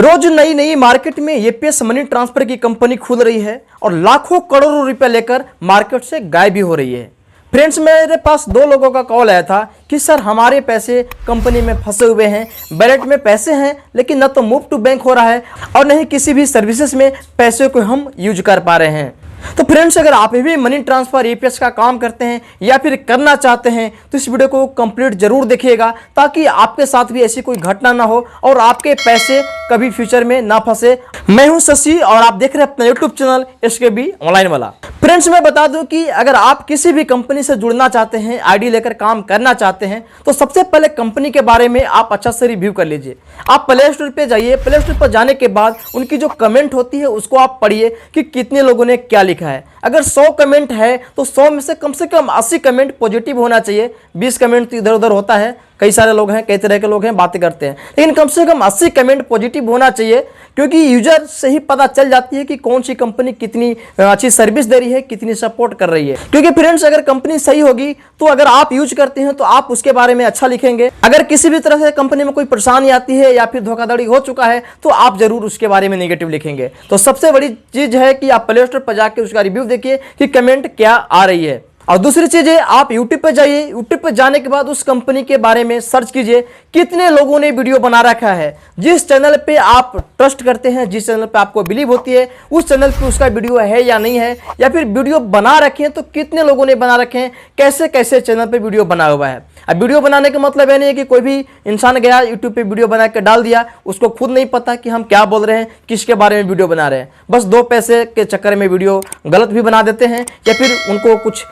रोज नई नई मार्केट में एपीएस मनी ट्रांसफर की कंपनी खुल रही है और लाखों करोड़ों रुपए लेकर मार्केट से गायब भी हो रही है। फ्रेंड्स, मेरे पास दो लोगों का कॉल आया था कि सर हमारे पैसे कंपनी में फंसे हुए हैं, वैलेट में पैसे हैं लेकिन न तो मूव टू बैंक हो रहा है और न ही किसी भी सर्विसेज में पैसे को हम यूज कर पा रहे हैं। तो फ्रेंड्स, अगर आप भी मनी ट्रांसफर एपीएस का काम करते हैं या फिर करना चाहते हैं तो इस वीडियो को कंप्लीट जरूर देखिएगा ताकि आपके साथ भी ऐसी कोई घटना ना हो और आपके पैसे कभी फ्यूचर में ना फंसे। मैं हूं शशि और आप देख रहे हैं अपना यूट्यूब चैनल एसकेबी ऑनलाइन वाला। फ्रेंड्स, मैं बता दूं कि अगर आप किसी भी कंपनी से जुड़ना चाहते हैं, आईडी लेकर काम करना चाहते हैं तो सबसे पहले कंपनी के बारे में आप अच्छा से रिव्यू कर लीजिए। आप प्ले स्टोर पे जाइए, प्ले स्टोर पर जाने के बाद उनकी जो कमेंट होती है उसको आप पढ़िए कि कितने लोगों ने क्या लिखा है। अगर 100 कमेंट है तो 100 में से कम 80 कमेंट पॉजिटिव होना चाहिए। 20 कमेंट तो इधर उधर होता है, कई सारे लोग हैं, कई तरह के लोग हैं, बातें करते हैं, लेकिन कम से कम 80 कमेंट पॉजिटिव होना चाहिए क्योंकि यूजर से ही पता चल जाती है कि कौन सी कंपनी कितनी अच्छी सर्विस दे रही है, कितनी सपोर्ट कर रही है। क्योंकि फ्रेंड्स, अगर कंपनी सही होगी तो अगर आप यूज करते हैं तो आप उसके बारे में अच्छा लिखेंगे। अगर किसी भी तरह से कंपनी में कोई परेशानी आती है या फिर धोखाधड़ी हो चुका है तो आप जरूर उसके बारे में नेगेटिव लिखेंगे। तो सबसे बड़ी चीज है कि आप प्ले स्टोर पर जाकर उसका रिव्यू देखिए कि कमेंट क्या आ रही है। और दूसरी चीज है, आप यूट्यूब पे जाइए, यूट्यूब पे जाने के बाद उस कंपनी के बारे में सर्च कीजिए कितने लोगों ने वीडियो बना रखा है। जिस चैनल पे आप ट्रस्ट करते हैं, जिस चैनल पे आपको बिलीव होती है, उस चैनल पे उसका वीडियो है या नहीं है, या फिर वीडियो बना रखे हैं तो कितने लोगों ने बना रखे हैं, कैसे कैसे चैनल पे वीडियो बना हुआ है। अब वीडियो बनाने का मतलब यह नहीं है कि कोई भी इंसान गया यूट्यूब पे वीडियो बना के डाल दिया, उसको खुद नहीं पता कि हम क्या बोल रहे हैं, किसके बारे में वीडियो बना रहे हैं, बस 2 पैसे के चक्कर में वीडियो गलत भी बना देते हैं या फिर उनको कुछ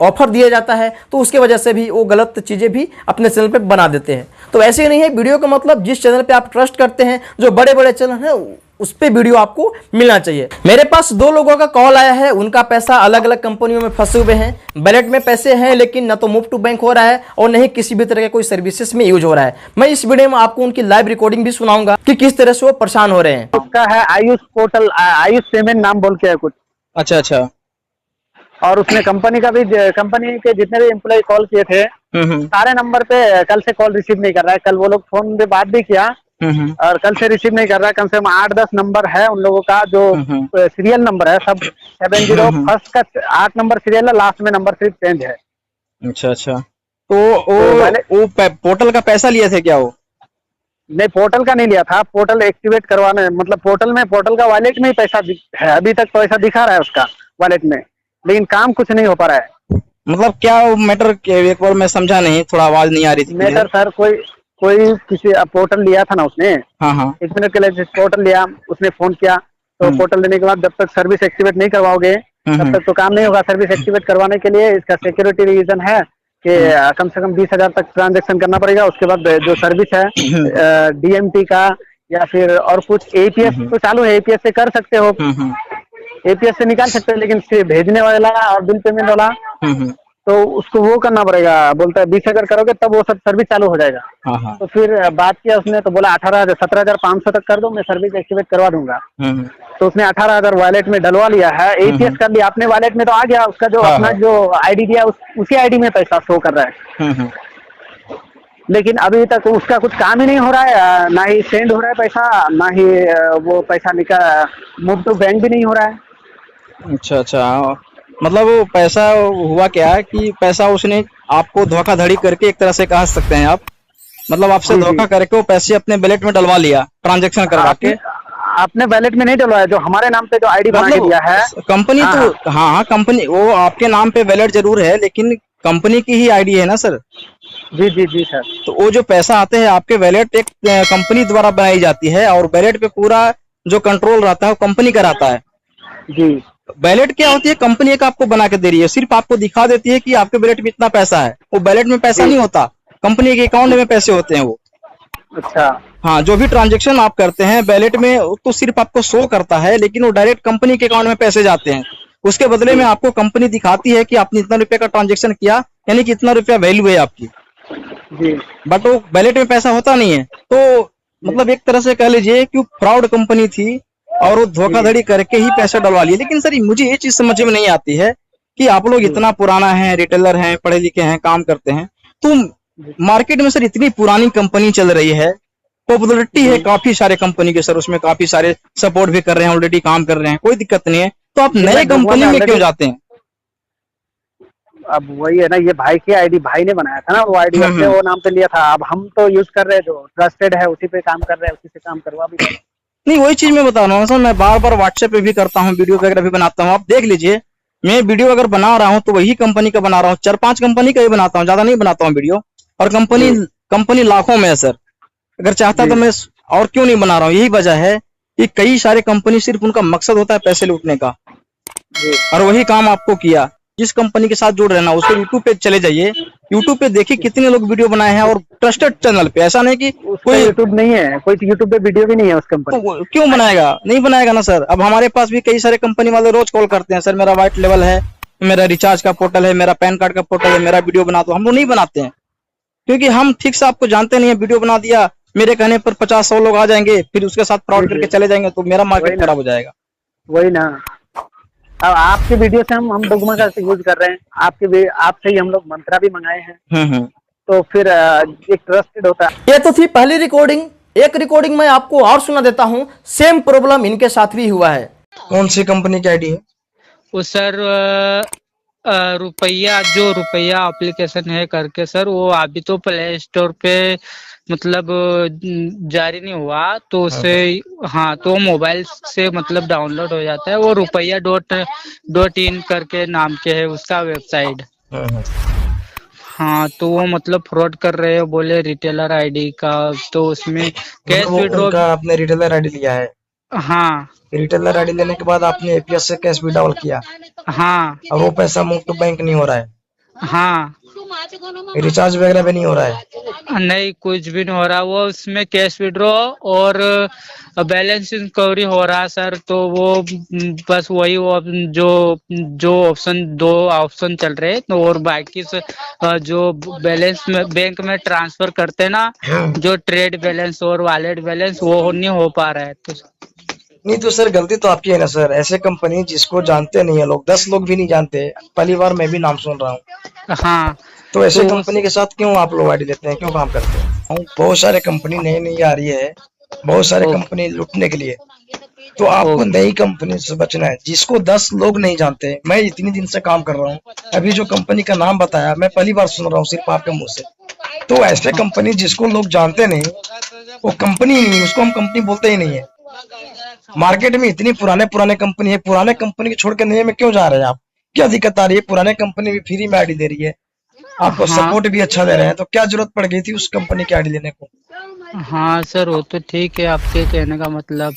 ऑफर दिया जाता है तो उसके वजह से भी वो गलत चीजें भी अपने चैनल पे बना देते हैं। तो ऐसे ही नहीं है, वीडियो का मतलब जिस चैनल पे आप ट्रस्ट करते हैं, जो बड़े बड़े चैनल हैं, उस पे वीडियो आपको मिलना चाहिए। मेरे पास 2 लोगों का कॉल आया है, उनका पैसा अलग अलग कंपनियों में फंसे हुए हैं, वैलेट में पैसे हैं लेकिन न तो मूव टू बैंक हो रहा है और न ही किसी भी तरह के कोई सर्विसेज में यूज हो रहा है। मैं इस वीडियो में आपको उनकी लाइव रिकॉर्डिंग भी सुनाऊंगा कि किस तरह से वो परेशान हो रहे हैं। उसका है आयुष पोर्टल, आयुष पेमेंट नाम बोल के है कुछ। अच्छा अच्छा। और उसने कंपनी के जितने भी एम्प्लॉय कॉल किए थे सारे नंबर पे कल से कॉल रिसीव नहीं कर रहा है। कल वो लोग फोन पे बात भी किया और कल से रिसीव नहीं कर रहा है। कम से कम 8-10 नंबर है उन लोगों का जो सीरियल नंबर है, सब 70 फर्स्ट का 8 नंबर सीरियल है, लास्ट में नंबर सिर्फ चेंज है। अच्छा अच्छा। तो वो पोर्टल का पैसा लिए थे क्या वो? नहीं, पोर्टल का नहीं लिया था, पोर्टल एक्टिवेट करवाने, मतलब पोर्टल का वॉलेट में ही पैसा है, अभी तक पैसा दिखा रहा है उसका वॉलेट में, लेकिन काम कुछ नहीं हो पा रहा है। मतलब क्या मैटर, एक बार मैं समझा नहीं, थोड़ा आवाज नहीं आ रही थी। मैटर सर, कोई किसी पोर्टल लिया था ना उसने। हाँ। 1 मिनट के लिए पोर्टल लिया, उसने फोन किया तो पोर्टल लेने के बाद जब तक सर्विस एक्टिवेट नहीं करवाओगे तब तक तो काम नहीं होगा। सर्विस एक्टिवेट करवाने के लिए इसका सिक्योरिटी रीजन है कि कम से कम 20,000 तक ट्रांजेक्शन करना पड़ेगा। उसके बाद जो सर्विस है डीएमटी का या फिर और कुछ एपीएस तो चालू है, एपीएस से कर सकते हो, एपीएस से निकाल सकते हैं, लेकिन भेजने वाला और बिल पेमेंट वाला तो उसको वो करना पड़ेगा। बोलता है 20,000 करोगे तब वो सब सर्विस चालू हो जाएगा। हाँ। तो फिर बात किया उसने तो बोला 17,500 तक कर दो, मैं सर्विस एक्टिवेट करवा दूंगा। तो उसने 18,000 वॉलेट में डलवा लिया है, एपीएस कर लिया अपने वॉलेट में, तो आ गया उसका जो अपना जो आईडी दिया उसी आईडी में पैसा शो कर रहा है। लेकिन अभी तक उसका कुछ काम ही नहीं हो रहा है, ना ही सेंड हो रहा है पैसा, ना ही वो पैसा निकाल मूव टू बैंक भी नहीं हो रहा है। अच्छा अच्छा। मतलब वो पैसा हुआ क्या है कि पैसा उसने आपको धोखाधड़ी करके, एक तरह से कह सकते हैं आप, मतलब आपसे धोखा करके वो पैसे अपने वैलेट में डलवा लिया, ट्रांजैक्शन करवा के। अपने वैलेट में नहीं डलवाया, जो हमारे नाम पे जो आईडी बना के दिया है कंपनी। तो हाँ, कंपनी वो आपके नाम पे वैलेट जरूर है लेकिन कंपनी की ही आईडी है ना सर? जी सर। तो वो जो पैसा आते हैं आपके वैलेट एक कंपनी द्वारा बनाई जाती है और वैलेट पे पूरा जो कंट्रोल रहता है वो कंपनी का रहता है जी। वैलेट क्या होती है, कंपनी एक आपको बना के दे रही है, सिर्फ आपको दिखा देती है कि आपके वैलेट में इतना पैसा है। वो वैलेट में पैसा नहीं होता, कंपनी के अकाउंट में पैसे होते हैं वो। अच्छा। हाँ, जो भी ट्रांजैक्शन आप करते हैं वैलेट में तो सिर्फ आपको शो करता है, लेकिन वो डायरेक्ट कंपनी के अकाउंट में पैसे जाते हैं। उसके बदले में आपको कंपनी दिखाती है कि आपने इतना रुपया का ट्रांजेक्शन किया, यानी कि इतना रुपया वैल्यू है आपकी जी। बट वो वैलेट में पैसा होता नहीं है। तो मतलब एक तरह से कह लीजिए कि फ्रॉड कंपनी थी और वो धोखाधड़ी करके ही पैसा डलवा लिए। लेकिन सर मुझे ये चीज समझ में नहीं आती है कि आप लोग इतना पुराना है, रिटेलर हैं, पढ़े लिखे हैं, काम करते हैं, तो मार्केट में सर इतनी पुरानी कंपनी चल रही है पॉपुलरिटी है काफी सारे कंपनी के सर, उसमें काफी सारे सपोर्ट भी कर रहे हैं, ऑलरेडी काम कर रहे हैं, कोई दिक्कत नहीं है। तो आप नए मैं कंपनी में already- क्यों जाते हैं? अब वही है ना, ये भाई की आईडी भाई ने बनाया था ना, वो आईडी अपने वो नाम पे लिया था। अब हम तो यूज कर रहे हैं, जो ट्रस्टेड है उसी पे काम कर रहे हैं, उसी से काम करवा भी रहे हैं। नहीं, वही चीज मैं बता रहा हूँ सर, मैं बार बार व्हाट्सएप पे भी करता हूँ, वीडियो वगैरह भी बनाता हूँ, आप देख लीजिए। मैं वीडियो अगर बना रहा हूँ तो वही कंपनी का बना रहा हूँ, 4-5 कंपनी का ही बनाता हूँ, ज्यादा नहीं बनाता हूँ वीडियो। और कंपनी लाखों में है सर। अगर चाहता तो मैं और क्यों नहीं बना रहा हूँ, यही वजह है कि कई सारे कंपनी सिर्फ उनका मकसद होता है पैसे लूटने का, और वही काम आपको किया। जिस कंपनी के साथ जुड़ रहे ना, उसके यूट्यूब पे चले जाइए, यूट्यूब पे देखिए कितने लोग वीडियो बनाए हैं, और ट्रस्टेड चैनल पे, ऐसा नहीं कि कोई यूट्यूब नहीं है, कोई यूट्यूब पे वीडियो भी नहीं है उस कंपनी। तो क्यों बनाएगा, नहीं बनाएगा ना सर। अब हमारे पास भी कई सारे कंपनी वाले रोज कॉल करते हैं, सर मेरा व्हाइट लेवल है, मेरा रिचार्ज का पोर्टल है, मेरा पैन कार्ड का पोर्टल है, मेरा वीडियो बना दो। हम लोग नहीं बनाते हैं, क्योंकि हम ठीक से आपको जानते नहीं है। वीडियो बना दिया, मेरे कहने पर 50-100 लोग आ जाएंगे, फिर उसके साथ फ्रॉड करके चले जाएंगे, तो मेरा मार्केट खराब हो जाएगा। वही ना, अब आपकी वीडियो से हम डोगमा का यूज कर रहे हैं, आपसे ही हम लोग मंत्रा भी मंगाए हैं। तो फिर एक ट्रस्टेड होता है। ये तो थी पहली रिकॉर्डिंग। एक रिकॉर्डिंग मैं आपको और सुना देता हूँ, सेम प्रॉब्लम इनके साथ भी हुआ है। कौन सी कंपनी की आईडी है? वो सर रुपया एप्लीकेशन है करके सर, वो अभी तो प्ले स्टोर पे मतलब जारी नहीं हुआ, तो उससे हाँ, तो मोबाइल से मतलब डाउनलोड हो जाता है। वो rupeya.in करके नाम के है उसका वेबसाइट। हाँ, तो वो मतलब फ्रॉड कर रहे हैं, बोले रिटेलर आईडी का, तो उसमें कैश विड्रॉ। आपने रिटेलर आईडी लिया है? हाँ रिटेलर आईडी लेने के बाद आपने एपीएस से कैश विड्रॉल किया, हाँ और वो पैसा मूव टू बैंक नहीं हो रहा है, हाँ, रिचार्ज वगैरह भी नहीं हो रहा है? नहीं कुछ भी नहीं हो रहा। वो उसमें कैश विड्रॉ और बैलेंस इंक्वायरी हो रहा सर। तो वो बस वही वो जो ऑप्शन, 2 ऑप्शन चल रहे, तो और बाकी से जो बैलेंस में बैंक में ट्रांसफर करते ना, जो ट्रेड बैलेंस और वॉलेट बैलेंस, वो नहीं हो पा रहा है। तो नहीं तो सर गलती तो आपकी है ना सर। ऐसे कंपनी जिसको जानते नहीं है लोग, 10 लोग भी नहीं जानते, पहली बार मैं भी नाम सुन रहा हूँ। हाँ, तो ऐसे कंपनी के साथ क्यों आप लोग आईडी लेते हैं, क्यों काम करते हैं? बहुत सारे कंपनी नई आ रही है, बहुत सारे कंपनी लूटने के लिए। तो आपको नई कंपनी से बचना है, जिसको 10 लोग नहीं जानते। मैं इतनी दिन से काम कर रहा हूँ, अभी जो कंपनी का नाम बताया मैं पहली बार सुन रहा हूँ सिर्फ आपके मुंह से। तो ऐसे कंपनी जिसको लोग जानते नहीं, वो कंपनी ही नहीं, उसको हम कंपनी बोलते ही नहीं है। मार्केट में इतनी पुराने कंपनी है, पुराने कंपनी को छोड़ के नए में क्यों जा रहे हैं आप? क्या दिक्कत आ रही है? पुराने कंपनी भी फ्री में आईडी दे रही है, आपको सपोर्ट भी अच्छा दे रहे हैं, तो क्या जरूरत पड़ गई थी उस कंपनी की आईडी लेने को? हाँ सर, वो तो ठीक है आपके कहने का मतलब।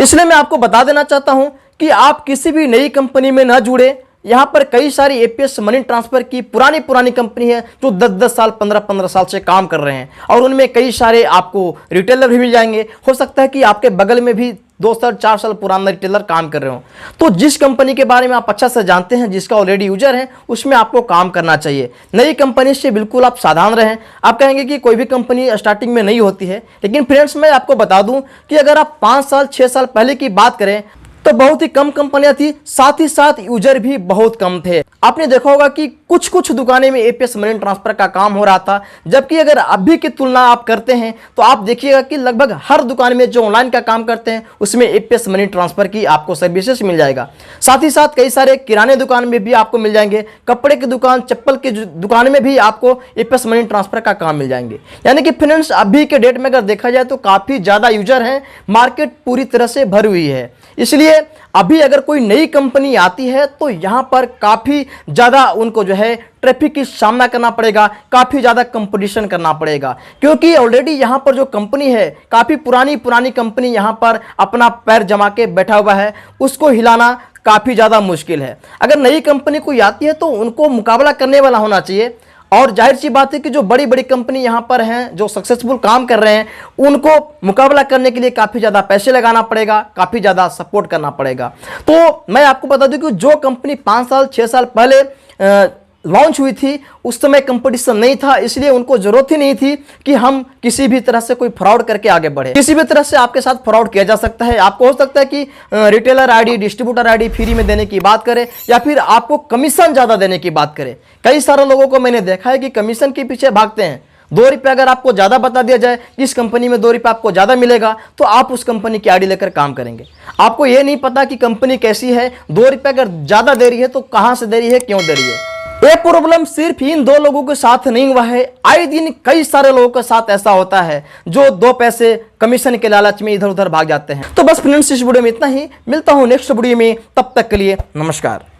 इसलिए मैं आपको बता देना चाहता हूं कि आप किसी भी नई कंपनी में ना जुड़े। यहाँ पर कई सारी एपीएस मनी ट्रांसफर की पुरानी कंपनी है, जो 10-10 साल 15-15 साल से काम कर रहे हैं, और उनमें कई सारे आपको रिटेलर भी मिल जाएंगे। हो सकता है कि आपके बगल में भी 2 साल 4 साल पुराना रिटेलर काम कर रहे हो। तो जिस कंपनी के बारे में आप अच्छा से जानते हैं, जिसका ऑलरेडी यूजर है, उसमें आपको काम करना चाहिए। नई कंपनी से बिल्कुल आप सावधान रहें। आप कहेंगे कि कोई भी कंपनी स्टार्टिंग में नहीं होती है, लेकिन फ्रेंड्स मैं आपको बता दूं कि अगर आप 5 साल 6 साल पहले की बात करें तो बहुत ही कम कंपनियां थी, साथ ही साथ यूजर भी बहुत कम थे। आपने देखा होगा कि कुछ दुकानें में एपीएस मनी ट्रांसफर का काम हो रहा था, जबकि अगर अभी की तुलना आप करते हैं तो आप देखिएगा कि लगभग हर दुकान में जो ऑनलाइन का काम करते हैं उसमें एपीएस मनी ट्रांसफर की आपको सर्विसेज मिल जाएगा। साथ ही साथ कई सारे किराने दुकान में भी आपको मिल जाएंगे, कपड़े की दुकान, चप्पल की दुकान में भी आपको एपीएस मनी ट्रांसफर का काम मिल जाएंगे। यानी कि फ्रेंड्स अभी के डेट में अगर देखा जाए तो काफ़ी ज़्यादा यूजर हैं, मार्केट पूरी तरह से भरी हुई है। इसलिए अभी अगर कोई नई कंपनी आती है तो यहाँ पर काफ़ी ज़्यादा उनको जो है ट्रैफिक की सामना करना पड़ेगा, काफ़ी ज़्यादा कंपटीशन करना पड़ेगा, क्योंकि ऑलरेडी यहाँ पर जो कंपनी है काफ़ी पुरानी कंपनी यहाँ पर अपना पैर जमा के बैठा हुआ है, उसको हिलाना काफ़ी ज़्यादा मुश्किल है। अगर नई कंपनी कोई आती है तो उनको मुकाबला करने वाला होना चाहिए, और जाहिर सी बात है कि जो बड़ी कंपनी यहाँ पर हैं, जो सक्सेसफुल काम कर रहे हैं, उनको मुकाबला करने के लिए काफ़ी ज़्यादा पैसे लगाना पड़ेगा, काफ़ी ज़्यादा सपोर्ट करना पड़ेगा। तो मैं आपको बता दूं कि जो कंपनी 5 साल 6 साल पहले लॉन्च हुई थी उस समय कंपटीशन नहीं था, इसलिए उनको जरूरत ही नहीं थी कि हम किसी भी तरह से कोई फ्रॉड करके आगे बढ़े। किसी भी तरह से आपके साथ फ्रॉड किया जा सकता है। आपको हो सकता है कि retailer ID, distributor ID free में देने की बात करें, या फिर आपको कमीशन ज़्यादा देने की बात करें। कई सारे लोगों को मैंने देखा है कि कमीशन के पीछे भागते हैं, ₹2 अगर आपको ज़्यादा बता दिया जाए कि इस कंपनी में ₹2 आपको ज़्यादा मिलेगा तो आप उस कंपनी की आईडी लेकर काम करेंगे। आपको ये नहीं पता कि कंपनी कैसी है, ₹2 अगर ज़्यादा दे रही है तो कहाँ से दे रही है, क्यों दे रही है। ये प्रॉब्लम सिर्फ इन 2 लोगों के साथ नहीं हुआ है, आए दिन कई सारे लोगों के साथ ऐसा होता है जो 2 पैसे कमीशन के लालच में इधर उधर भाग जाते हैं। तो बस फ्रेंड्स, इस वीडियो में इतना ही, मिलता हूं नेक्स्ट वीडियो में, तब तक के लिए नमस्कार।